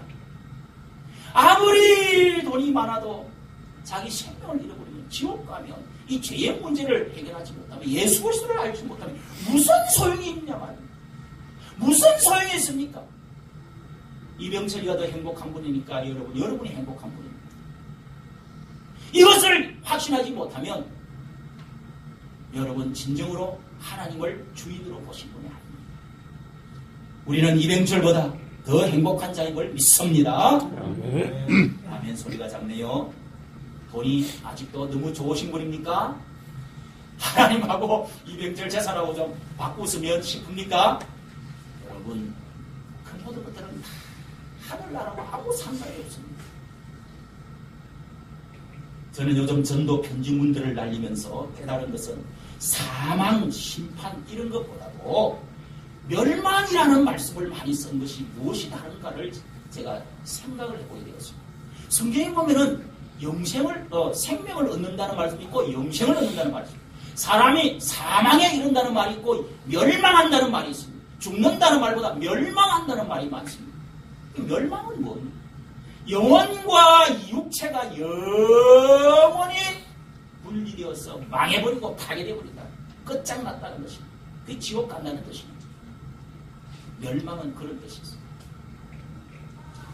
아무리 돈이 많아도 자기 생명을 잃어버리면 지옥 가면 이 죄의 문제를 해결하지 못하면 예수 그리스도를 알지 못하면 무슨 소용이 있냐 말입니다. 무슨 소용이 있습니까? 이병철이가 더 행복한 분이니까 여러분이 행복한 분입니다. 이것을 확신하지 못하면 여러분 진정으로 하나님을 주인으로 보신 분이 아닙니다. 우리는 이병철보다 더 행복한 자인 걸 믿습니다. 아멘 소리가 작네요. 돈이 아직도 너무 좋으신 분입니까? 하나님하고 이병철 재산하고 좀 바꾸었으면 싶습니까? 여러분 그 모든 것들은 다 하늘나라와 아무 상관이 없습니다. 저는 요즘 전도 편지문들을 날리면서 깨달은 것은 사망, 심판 이런 것보다도 멸망이라는 말씀을 많이 쓴 것이 무엇이 다른가를 제가 생각을 해보게 되었습니다. 성경에 보면은 생명을 얻는다는 말씀이 있고 영생을 얻는다는 말이 있습니다. 사람이 사망에 이른다는 말이 있고 멸망한다는 말이 있습니다. 죽는다는 말보다 멸망한다는 말이 많습니다. 멸망은 뭡니까? 영혼과 육체가 영원히 분리되어서 망해버리고 파괴되어버린다. 끝장났다는 것입니다. 그게 지옥 간다는 뜻입니다. 멸망은 그런 뜻이 있습니다.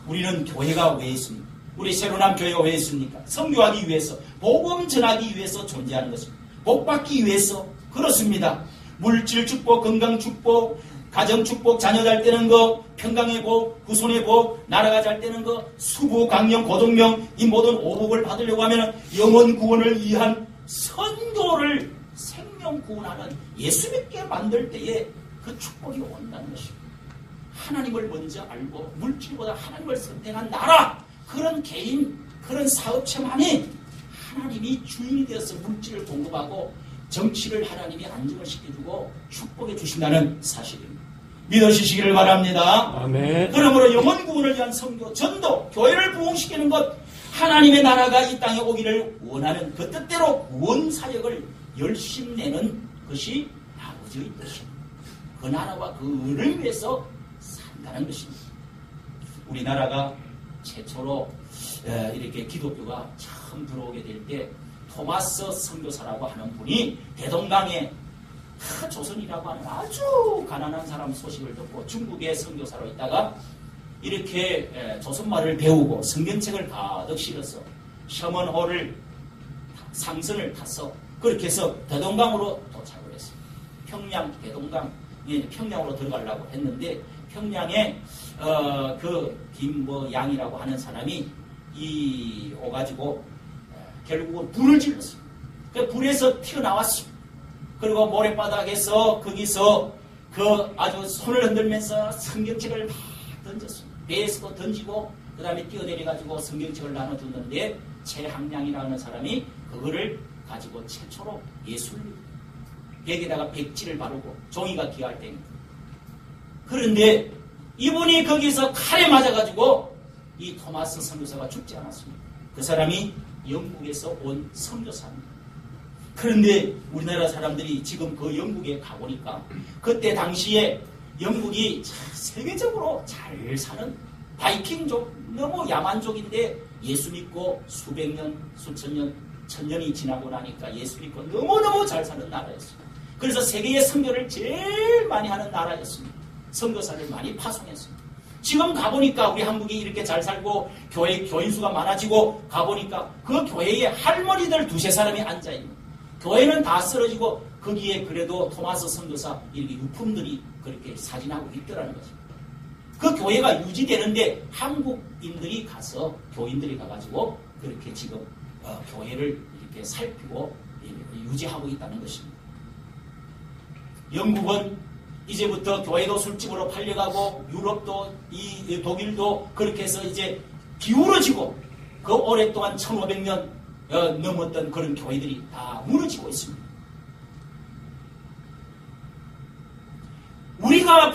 우리는 교회가 왜 있습니까? 우리 새로남 교회가 왜 있습니까? 선교하기 위해서, 복음 전하기 위해서 존재하는 것입니다. 복받기 위해서 그렇습니다. 물질 축복, 건강 축복, 가정 축복, 자녀 잘 되는 거, 평강의 복, 후손의 복, 나라가 잘 되는 거, 수부, 강령, 고동명 이 모든 오복을 받으려고 하면 영혼 구원을 위한 선교를 생명 구원하는 예수 믿게 만들 때에 그 축복이 온다는 것입니다. 하나님을 먼저 알고 물질보다 하나님을 선택한 나라, 그런 개인, 그런 사업체만이 하나님이 주인이 되어서 물질을 공급하고 정치를 하나님이 안정을 시켜주고 축복해 주신다는 사실입니다. 믿으시기를 바랍니다. 아멘. 그러므로 영혼 구원을 위한 선교, 전도, 교회를 부흥시키는 것, 하나님의 나라가 이 땅에 오기를 원하는 그 뜻대로 구원 사역을 열심 내는 것이 아버지의 뜻입니다. 그 나라와 그 은을 위해서 산다는 것입니다. 우리나라가 최초로 이렇게 기독교가 처음 들어오게 될 때 토마스 선교사라고 하는 분이 대동강에 조선이라고 하는 아주 가난한 사람 소식을 듣고 중국의 선교사로 있다가 이렇게 조선말을 배우고 성경책을 가득 실어서 셔먼호를 상선을 타서 그렇게 해서 대동강으로 도착을 했습니다. 평양 대동강 평양으로 들어가려고 했는데 평양에 그 김뭐양이라고 하는 사람이 오가지고 결국은 불을 질렀습니다. 그 불에서 튀어나왔습니다. 그리고 모래바닥에서 거기서 그 아주 손을 흔들면서 성경책을 막 던졌습니다. 배에서도 던지고 그 다음에 뛰어내려가지고 성경책을 나눠줬는데 최항량이라는 사람이 그거를 가지고 최초로 예수를 벽에다가 백지를 바르고 종이가 귀할 때입니다. 그런데 이분이 거기서 칼에 맞아가지고 이 토마스 선교사가 죽지 않았습니다. 그 사람이 영국에서 온 선교사입니다. 그런데 우리나라 사람들이 지금 그 영국에 가보니까 그때 당시에 영국이 세계적으로 잘 사는 바이킹족, 너무 야만족인데 예수 믿고 수백 년, 수천 년, 천년이 지나고 나니까 예수 믿고 너무너무 잘 사는 나라였습니다. 그래서 세계의 선교를 제일 많이 하는 나라였습니다. 선교사를 많이 파송했습니다. 지금 가보니까 우리 한국이 이렇게 잘 살고 교인 수가 많아지고 가보니까 그 교회에 할머니들 두세 사람이 앉아있는 교회는 다 쓰러지고 거기에 그래도 토마스 선교사 이렇게 유품들이 그렇게 사진하고 있더라는 것입니다. 그 교회가 유지되는데 한국인들이 가서 교인들이 가가지고 그렇게 지금 교회를 이렇게 살피고 유지하고 있다는 것입니다. 영국은 이제부터 교회도 술집으로 팔려가고 유럽도 이 독일도 그렇게 해서 이제 기울어지고 그 오랫동안 1500년 넘었던 그런 교회들이 다 무너지고 있습니다.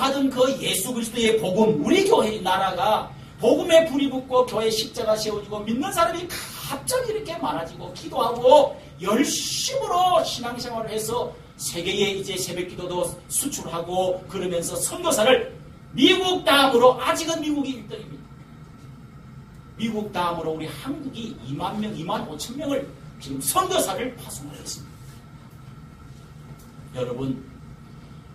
받은 그 예수 그리스도의 복음, 우리 교회 나라가 복음에 불이 붙고 교회 십자가 세워지고 믿는 사람이 갑자기 이렇게 많아지고 기도하고 열심으로 신앙생활을 해서 세계에 이제 새벽기도도 수출하고 그러면서 선교사를 미국 다음으로 아직은 미국이 1등입니다. 미국 다음으로 우리 한국이 2만 명, 2만 5천 명을 지금 선교사를 파송하고 있습니다. 여러분,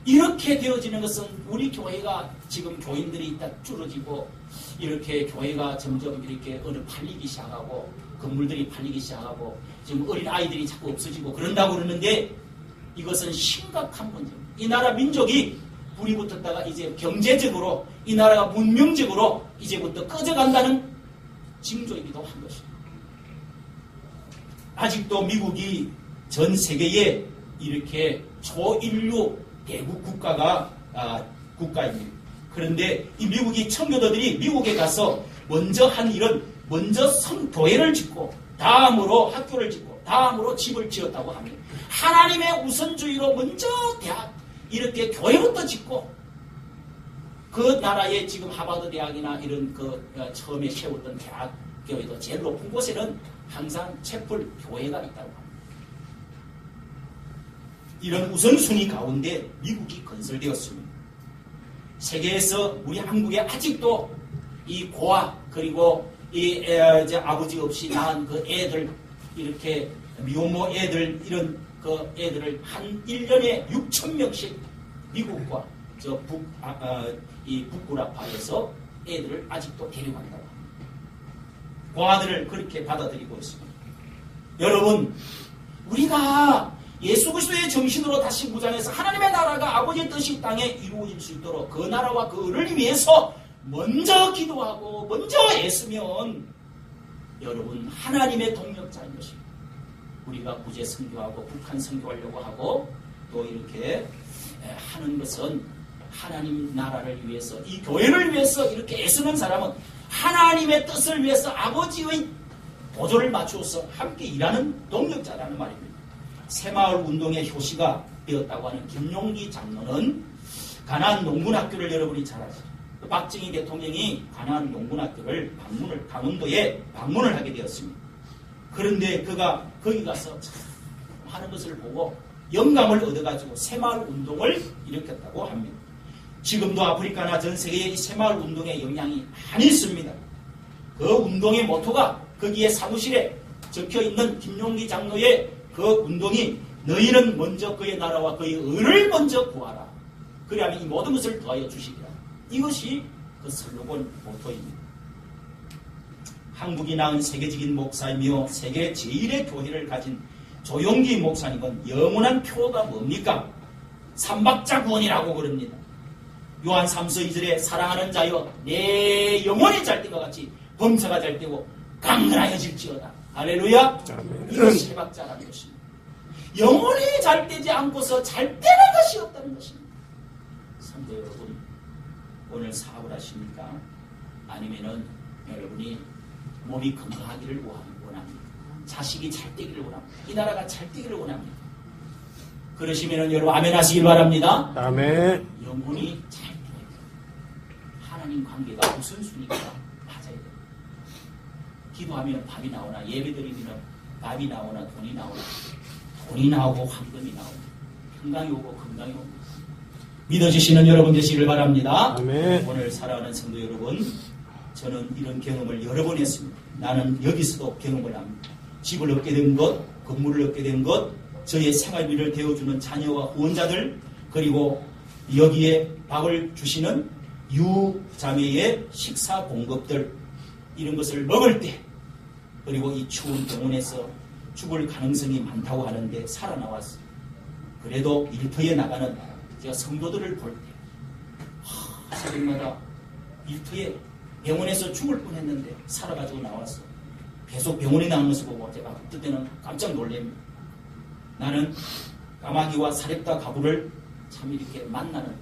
이렇게 되어지는 것은 우리 교회가 지금 교인들이 일단 줄어지고 이렇게 교회가 점점 이렇게 어느 팔리기 시작하고 건물들이 팔리기 시작하고 지금 어린 아이들이 자꾸 없어지고 그런다고 그러는데 이것은 심각한 문제입니다. 이 나라 민족이 불이 붙었다가 이제 경제적으로 이 나라가 문명적으로 이제부터 꺼져간다는 징조이기도 한 것입니다. 아직도 미국이 전 세계에 이렇게 초인류 대국 국가입니다. 그런데 이 미국이 청교도들이 미국에 가서 먼저 한 일은 먼저 교회를 짓고 다음으로 학교를 짓고 다음으로 집을 지었다고 합니다. 하나님의 우선주의로 먼저 대학 이렇게 교회부터 짓고 그 나라에 지금 하버드 대학이나 이런 처음에 세웠던 대학 교회도 제일 높은 곳에는 항상 채플 교회가 있다고 합니다. 이런 우선순위 가운데 미국이 건설되었습니다. 세계에서 우리 한국에 아직도 이 고아 그리고 이 아버지 없이 낳은 그 애들 이렇게 미혼모 애들 이런 그 애들을 한 1년에 6천 명씩 미국과 이 북구라파에서 애들을 아직도 데려간다고 합니다. 고아들을 그렇게 받아들이고 있습니다. 여러분, 우리가 예수 그리스도의 정신으로 다시 무장해서 하나님의 나라가 아버지의 뜻이 땅에 이루어질 수 있도록 그 나라와 그 을을 위해서 먼저 기도하고 먼저 애쓰면 여러분 하나님의 동력자인 것입니다. 우리가 구제 선교하고 북한 선교하려고 하고 또 이렇게 하는 것은 하나님 나라를 위해서 이 교회를 위해서 이렇게 애쓰는 사람은 하나님의 뜻을 위해서 아버지의 보조를 맞추어서 함께 일하는 동력자라는 말입니다. 새마을 운동의 효시가 되었다고 하는 김용기 장로는 가나안 농군학교를 여러분이 잘 아시죠. 박정희 대통령이 가나안 농군학교를 강원도에 방문을 하게 되었습니다. 그런데 그가 거기 가서 참 하는 것을 보고 영감을 얻어가지고 새마을 운동을 일으켰다고 합니다. 지금도 아프리카나 전 세계에 이 새마을 운동의 영향이 많이 있습니다. 그 운동의 모토가 거기에 사무실에 적혀있는 김용기 장로의 그 운동이 너희는 먼저 그의 나라와 그의 의를 먼저 구하라. 그래야만 이 모든 것을 더하여 주시리라. 이것이 그 슬로건 모토입니다. 한국이 낳은 세계적인 목사이며 세계 제1의 교회를 가진 조용기 목사님은 영원한 표가 뭡니까? 삼박자구원이라고 그럽니다. 요한 3서 2절에 사랑하는 자여 내 영혼이 잘 된 것 같이 범사가 잘 되고 강건하여질지어다. 할렐루야. 이것이 세박자라는 것입니다. 영혼이 잘 되지 않고서 잘 되는 것이 없다는 것입니다. 성도 여러분, 오늘 사업을 하십니까? 아니면은 여러분이 몸이 건강하기를 원합니다. 자식이 잘 되기를 원합니다. 이 나라가 잘 되기를 원합니다. 그러시면은 여러분 아멘 하시길 바랍니다. 아멘. 영혼이 잘 되어야 돼요. 하나님 관계가 우선순위가 맞아야 돼요. 기도하면 밥이 나오나 예배드리면 밥이 나오나 돈이 나오나 돈이 나오고 황금이 나오고 건강이 오고 건강이 오고 믿어주시는 여러분 되시길 바랍니다. 아멘. 오늘 사랑하는 성도 여러분, 저는 이런 경험을 여러 번 했습니다. 나는 여기서도 경험을 합니다. 집을 얻게 된 것, 건물을 얻게 된 것, 저의 생활비를 대어주는 자녀와 후원자들, 그리고 여기에 밥을 주시는 유자매의 식사 공급들, 이런 것을 먹을 때, 그리고 이 추운 병원에서 죽을 가능성이 많다고 하는데 살아나왔어요. 그래도 일터에 나가는 제가 성도들을 볼 때, 새벽마다 일터에 병원에서 죽을 뻔했는데 살아가지고 나왔어. 계속 병원에 나오는 것을 보고 제가 그때는 깜짝 놀랍니다. 나는 까마귀와 사렙다 가부를 참 이렇게 만나는,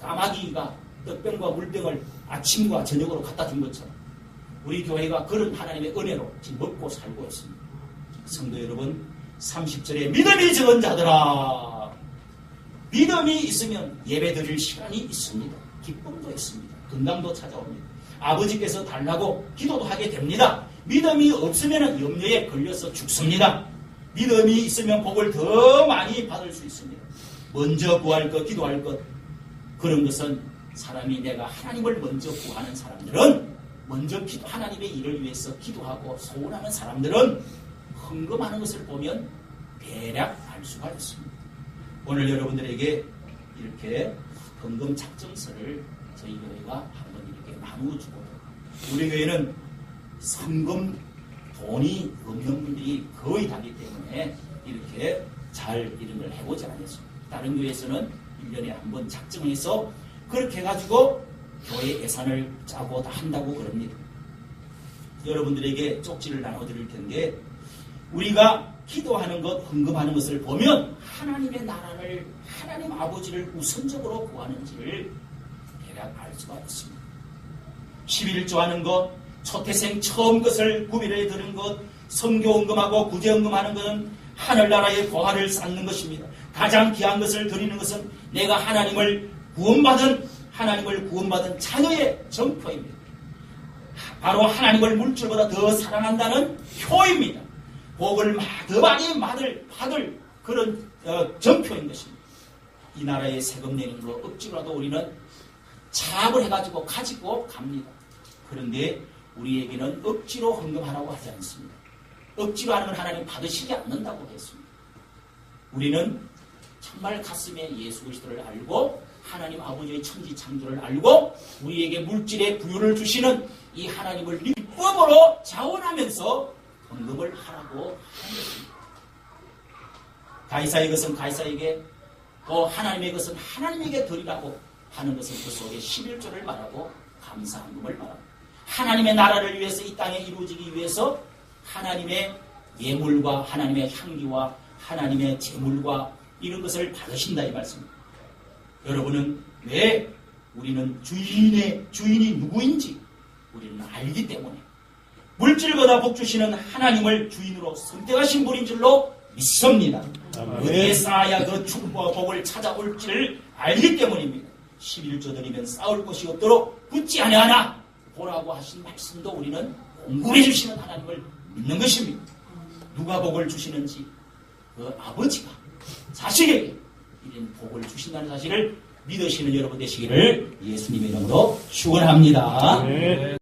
까마귀가 떡병과 물병을 아침과 저녁으로 갖다 준 것처럼 우리 교회가 그런 하나님의 은혜로 지금 먹고 살고 있습니다. 성도 여러분, 30절에 믿음이 적은 자들아, 믿음이 있으면 예배 드릴 시간이 있습니다. 기쁨도 있습니다. 건강도 찾아옵니다. 아버지께서 달라고 기도도 하게 됩니다. 믿음이 없으면 염려에 걸려서 죽습니다. 믿음이 있으면 복을 더 많이 받을 수 있습니다. 먼저 구할 것, 기도할 것, 그런 것은 사람이 내가 하나님을 먼저 구하는 사람들은 먼저 하나님의 일을 위해서 기도하고 소원하는 사람들은 헌금하는 것을 보면 대략 알 수가 있습니다. 오늘 여러분들에게 이렇게 헌금 작정서를 저희 교회가 한번 이렇게 나누어주고, 우리 교회는 헌금 돈이 없는 분들이 거의 다기 때문에 이렇게 잘 이런 걸 해보지 않았습니다. 다른 교회에서는 1년에 한 번 작정해서 그렇게 해가지고 교회 예산을 짜고 다 한다고 그럽니다. 여러분들에게 쪽지를 나눠드릴 텐데, 우리가 기도하는 것, 헌금하는 것을 보면 하나님의 나라를, 하나님 아버지를 우선적으로 구하는지를 대략 알 수가 있습니다. 11조 하는 것, 초태생 처음 것을 구비를 드는 것, 선교 헌금하고 구제 헌금하는 것은 하늘나라의 보화를 쌓는 것입니다. 가장 귀한 것을 드리는 것은 내가 하나님을 구원받은 자녀의 정표입니다. 바로 하나님을 물질보다 더 사랑한다는 표입니다. 복을 더 많이 받을 그런 정표인 것입니다. 이 나라에 세금 내는 거 억지로라도 우리는 차압을 해가지고 가지고 갑니다. 그런데 우리에게는 억지로 헌금하라고 하지 않습니다. 억지로 하는 건 하나님 받으시지 않는다고 했습니다. 우리는 정말 가슴에 예수 그리스도를 알고 하나님 아버지의 천지 창조를 알고 우리에게 물질의 부유를 주시는 이 하나님을 믿음으로 자원하면서 헌금을 하라고 하는 것입니다. 가이사의 것은 가이사에게, 또 하나님의 것은 하나님에게 드리라고 하는 것은 그 속에 11조를 말하고 감사헌금을 말합니다. 하나님의 나라를 위해서 이 땅에 이루어지기 위해서 하나님의 예물과 하나님의 향기와 하나님의 제물과 이런 것을 받으신다 이 말씀입니다. 여러분은 왜 우리는 주인이 누구인지 우리는 알기 때문에 물질보다 복 주시는 하나님을 주인으로 선택하신 분인 줄로 믿습니다. 어디에 쌓아야 그 축복과 복을 찾아올지를 알기 때문입니다. 11조 드리면 쌓을 곳이 없도록 굳지 아니하나 보라고 하신 말씀도 우리는 공급해 주시는 하나님을 믿는 것입니다. 누가 복을 주시는지 그 아버지가 자식에게 이런 복을 주신다는 사실을 믿으시는 여러분 되시기를 예수님의 이름으로 축원합니다. 네.